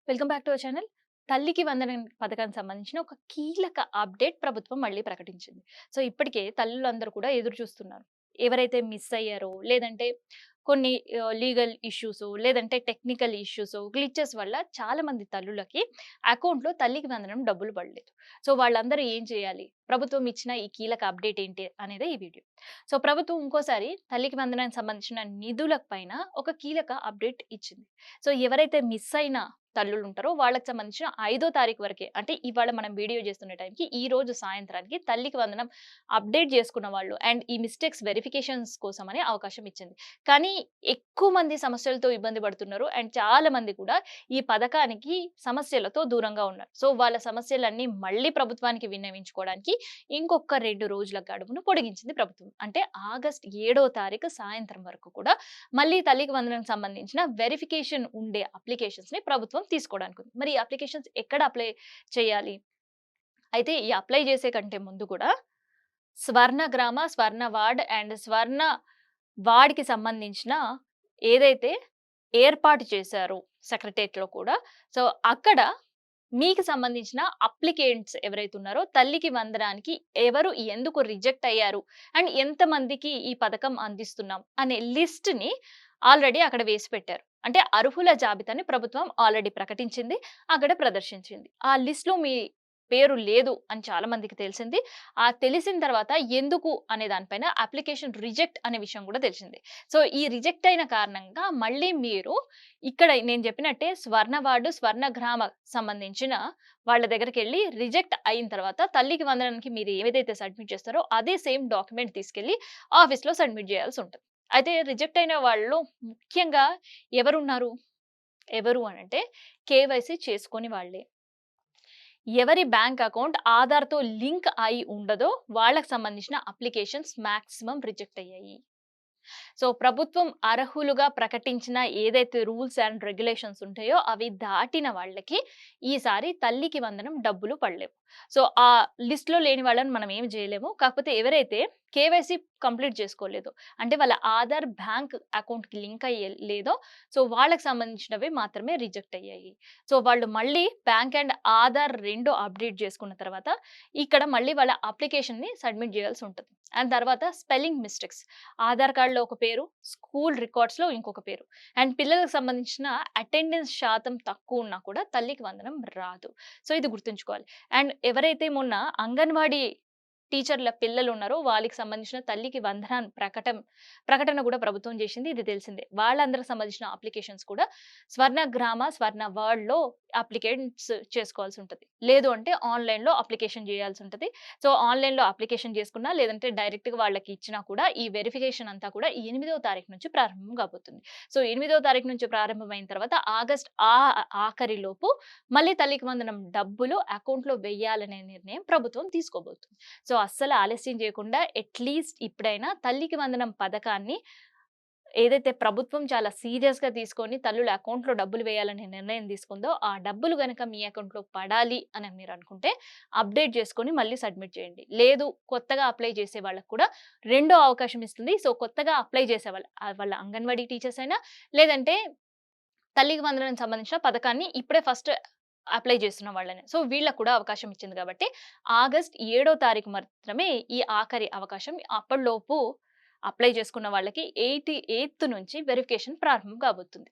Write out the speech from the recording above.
Welcome back to our channel. తల్లికి వందనం పథకానికి సంబంధించిన ఒక కీలక అప్డేట్ ప్రభుత్వం మళ్ళీ ప్రకటించింది. సో, ఇప్పటికే తల్లులందరూ కూడా ఎదురు చూస్తున్నారు. ఎవరైతే మిస్ అయ్యారో, లేదంటే కొన్ని లీగల్ ఇష్యూసో, లేదంటే టెక్నికల్ ఇష్యూసో, గ్లిచెస్ వల్ల చాలా మంది తల్లులకి అకౌంట్‌లో తల్లికి వందనం డబ్బులు పడలేదు. సో, వాళ్ళందరూ ఏం చేయాలి? ప్రభుత్వం ఇచ్చిన ఈ కీలక అప్డేట్ ఏంటి అనేదే ఈ వీడియో. సో, ప్రభుత్వం ఇంకోసారి తల్లికి వందనానికి సంబంధించిన నిధుల పైన ఒక కీలక అప్డేట్ ఇచ్చింది. సో, ఎవరైతే మిస్ అయిన తల్లులుంటారో వాళ్ళకి సంబంధించిన 5వ తారీఖు వరకే, అంటే ఇవాళ మనం వీడియో చేస్తున్న టైంకి ఈ రోజు సాయంత్రానికి తల్లికి వందనం అప్డేట్ చేసుకున్న వాళ్ళు అండ్ ఈ మిస్టేక్స్ వెరిఫికేషన్స్ కోసమని అవకాశం ఇచ్చింది. కానీ ఎక్కువ మంది సమస్యలతో ఇబ్బంది పడుతున్నారు అండ్ చాలా మంది కూడా ఈ పథకానికి సమస్యలతో దూరంగా ఉన్నారు. సో, వాళ్ళ సమస్యలన్నీ మళ్ళీ ప్రభుత్వానికి విన్నవించుకోవడానికి ఇంకొక 2 రోజుల గడువును పొడిగించింది ప్రభుత్వం. అంటే ఆగస్ట్ 7వ తారీఖు సాయంత్రం వరకు కూడా మళ్ళీ తల్లికి వందనంకి సంబంధించిన వెరిఫికేషన్ ఉండే అప్లికేషన్స్‌ని ప్రభుత్వం తీసుకోవడానికి ఉంది. మరి ఈ అప్లికేషన్స్ ఎక్కడ అప్లై చేయాలి? అయితే ఈ అప్లై చేసే కంటే ముందు కూడా స్వర్ణగ్రామ, స్వర్ణ వార్డ్ అండ్ స్వర్ణ వార్డ్‌కి సంబంధించిన ఏదైతే ఏర్పాటు చేశారో సెక్రటేరియట్‌లో కూడా, సో, అక్కడ మీకు సంబంధించిన అప్లికెంట్స్ ఎవరైతే ఉన్నారో తల్లికి వందనానికి ఎవరు ఎందుకు రిజెక్ట్ అయ్యారు అండ్ ఎంతమందికి ఈ పథకం అందిస్తున్నాం అనే లిస్ట్‌ని ఆల్రెడీ అక్కడ వేసి పెట్టారు. అంటే అర్హుల జాబితాని ప్రభుత్వం ఆల్రెడీ ప్రకటించింది. అక్కడ ప్రదర్శించింది. ఆ లిస్ట్‌లో మీ పేరు లేదు అని చాలా మందికి తెలిసింది. తెలిసిన తర్వాత ఎందుకు అనే దానిపైన అప్లికేషన్ రిజెక్ట్ అనే విషయం కూడా తెలిసింది. సో, ఈ రిజెక్ట్ అయిన కారణంగా మళ్ళీ మీరు ఇక్కడ నేను చెప్పినట్టే స్వర్ణ వార్డు, స్వర్ణ గ్రామ సంబంధించిన వాళ్ళ దగ్గరికెళ్లి రిజెక్ట్ అయిన తర్వాత తల్లికి వందనానికి మీరు ఏదైతే సబ్మిట్ చేస్తారో అదే సేమ్ డాక్యుమెంట్ తీసుకెళ్లి ఆఫీస్‌లో సబ్మిట్ చేయాల్సి ఉంటది. అయితే రిజెక్ట్ అయిన వాళ్ళు ముఖ్యంగా ఎవరున్నారు? ఎవరు అనంటే కేవైసీ చేసుకోని వాళ్ళే. ఎవరి బ్యాంక్ అకౌంట్ ఆధార్‌తో లింక్ అయి ఉండదో వాళ్ళకి సంబంధించిన అప్లికేషన్స్ మాక్సిమం రిజెక్ట్ అయ్యాయి. సో, ప్రభుత్వం అర్హులుగా ప్రకటించిన ఏదైతే రూల్స్ అండ్ రెగ్యులేషన్స్ ఉంటాయో అవి దాటిన వాళ్ళకి ఈసారి తల్లికి వందనం డబ్బులు పడలేవు. సో, ఆ లిస్ట్‌లో లేని వాళ్ళని మనం ఏమి చేయలేము. కాకపోతే ఎవరైతే కేవైసీ కంప్లీట్ చేసుకోలేదో, అంటే వాళ్ళ ఆధార్ బ్యాంక్ అకౌంట్‌కి లింక్ అయ్యే లేదో, సో, వాళ్ళకి సంబంధించినవి మాత్రమే రిజెక్ట్ అయ్యాయి. సో, వాళ్ళు మళ్ళీ బ్యాంక్ అండ్ ఆధార్ 2 అప్డేట్ చేసుకున్న తర్వాత ఇక్కడ మళ్ళీ వాళ్ళ అప్లికేషన్‌ని సబ్మిట్ చేయాల్సి ఉంటది. అండ్ తర్వాత స్పెల్లింగ్ మిస్టేక్స్, ఆధార్ కార్డ్‌లో ఒక పేరు, స్కూల్ రికార్డ్స్‌లో ఇంకొక పేరు. అండ్ పిల్లలకు సంబంధించిన అటెండెన్స్ శాతం తక్కువున్నా కూడా తల్లికి వందనం రాదు. సో, ఇది గుర్తుంచుకోవాలి. అండ్ ఎవరైతే మొన్న అంగన్వాడీ టీచర్ల పిల్లలున్నారో వాళ్ళకి సంబంధించిన తల్లికి వందనం ప్రకటన కూడా ప్రభుత్వం చేసింది. ఇది తెలిసిందే. వాళ్ళందరికి సంబంధించిన అప్లికేషన్స్ కూడా స్వర్ణ గ్రామ, స్వర్ణ వార్డ్‌లో అప్లికెంట్స్ చేసుకోవాల్సి ఉంటది. లేదు అంటే ఆన్‌లైన్‌లో అప్లికేషన్ చేయాల్సి ఉంటది. సో, ఆన్‌లైన్‌లో అప్లికేషన్ చేసుకున్నా, లేదంటే డైరెక్ట్‌గా వాళ్ళకి ఇచ్చినా కూడా ఈ వెరిఫికేషన్ అంతా కూడా 8వ తారీఖు నుంచి ప్రారంభం కాబోతుంది. సో, 8వ తారీఖు నుంచి ప్రారంభమైన తర్వాత ఆగస్ట్ ఆఖరిలోపు మళ్ళీ తల్లికి వందనం డబ్బులు అకౌంట్‌లో వెయ్యాలనే నిర్ణయం ప్రభుత్వం తీసుకోబోతుంది. సో, అస్సలు ఆలస్యం చేయకుండా అట్‌లీస్ట్ ఇప్పుడైనా తల్లికి వందనం పథకాన్ని ఏదైతే ప్రభుత్వం చాలా సీరియస్‌గా తీసుకొని తల్లుల అకౌంట్‌లో డబ్బులు వేయాలనే నిర్ణయం తీసుకుందో, ఆ డబ్బులు గనక మీ అకౌంట్‌లో పడాలి అని మీరనుకుంటే అప్డేట్ చేసుకొని మళ్ళీ సబ్మిట్ చేయండి. లేదు, కొత్తగా అప్లై చేసే వాళ్ళకి కూడా రెండో అవకాశం ఇస్తుంది. సో, కొత్తగా అప్లై చేసే వాళ్ళ అంగన్వాడీ టీచర్స్ అయినా, లేదంటే తల్లికి వందనానికి సంబంధించిన పథకాన్ని ఇప్పుడే ఫస్ట్ అప్లై చేస్తున్న వాళ్ళని. సో, వీళ్ళకి కూడా అవకాశం ఇచ్చింది కాబట్టి ఆగస్ట్ 7వ తారీఖు మాత్రమే ఈ ఆఖరి అవకాశం. అప్పటిలోపు అప్లై చేసుకున్న వాళ్ళకి 8థ్ నుంచి వెరిఫికేషన్ ప్రారంభం కాబోతుంది.